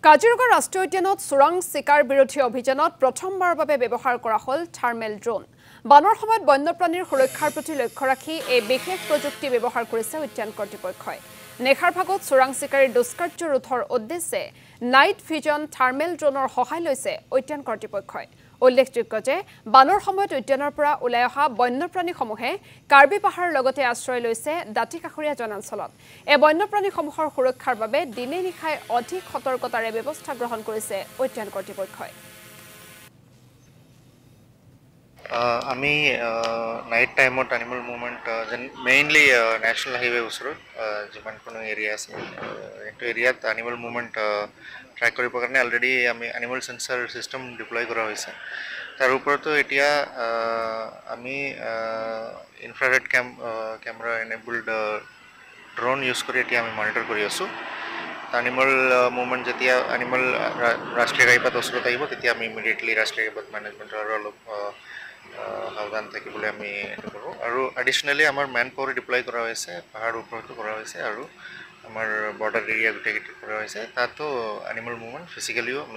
কাজিৰঙা ৰাষ্ট্ৰীয় উদ্যানত চোৰাং চিকাৰ বিৰোধী অভিযানত প্ৰথমবাৰৰ বাবে ব্যৱহাৰ কৰা হ'ল থাৰ্মেল ড্ৰোন। বানৰ সময়ত বন্যপ্ৰাণীৰ সুৰক্ষাৰ প্ৰতি লক্ষ্য ৰাখি এই বিশেষ প্ৰযুক্তি ব্যৱহাৰ কৰিছে উদ্যান কৰ্তৃপক্ষই। নেখাৰ ভাগত চোৰাং চিকাৰীৰ দুষ্কাৰ্য ৰোধৰ উদ্দেশ্যে নাইট ভিজন থাৰ্মেল ড্ৰোনৰ সহায় লৈছে উদ্যান কৰ্তৃপক্ষই। উল্লেখযোগ্য যে বানৰ সময়ত উদ্যানৰ পৰা ওলাই অহা বন্যপ্ৰাণীসমূহে কাৰ্বি পাহাৰৰ লগতে আশ্ৰয় লৈছে দাঁতিকাষৰীয়া জনাঞ্চলত। এই বন্যপ্ৰাণীসমূহৰ সুৰক্ষাৰ বাবে দিনে নিশাই অধিক সতৰ্কতাৰে ব্যৱস্থা গ্ৰহণ কৰিছে উদ্যান কৰ্তৃপক্ষই। আমি নাইট টাইমত এনিমেল মুভমেণ্ট যেন মেইনলি নেশ্যনেল হাইৱে ওচৰত যিমান কোনো এৰিয়া আছে সেইটো এৰিয়াত এনিমেল মুভমেণ্ট ট্ৰেক কৰিবৰ কাৰণে অলৰেডি আমি এনিমেল সেন্সৰ চিষ্টেম ডিপ্লয় কৰা হৈছে। তাৰ ওপৰতো এতিয়া আমি infrared camera enabled drone use কৰি এতিয়া আমি মনিটৰ কৰি আছোঁ। এনিমেল মুভমেণ্ট যেতিয়া এনিমেল ৰাষ্ট্ৰীয় ঘাইপথ ওচৰত আহিব তেতিয়া আমি ইমিডিয়েটলি ৰাষ্ট্ৰীয় ঘাইপথ মেনেজমেণ্টৰ আৰু অলপ সাৱধান থাকিবলৈ আমি এইটো কৰোঁ। আৰু এডিশ্যনেলি আমাৰ মেন পাৱাৰ ডিপ্লয় কৰা হৈছে, পাহাৰৰ ওপৰতো কৰা হৈছে আৰু আমাৰ বৰ্ডাৰ এৰিয়া গোটেইকেইটা কৰা হৈছে। তাতো এনিমেল মুভমেণ্ট ফিজিকেলিও আমি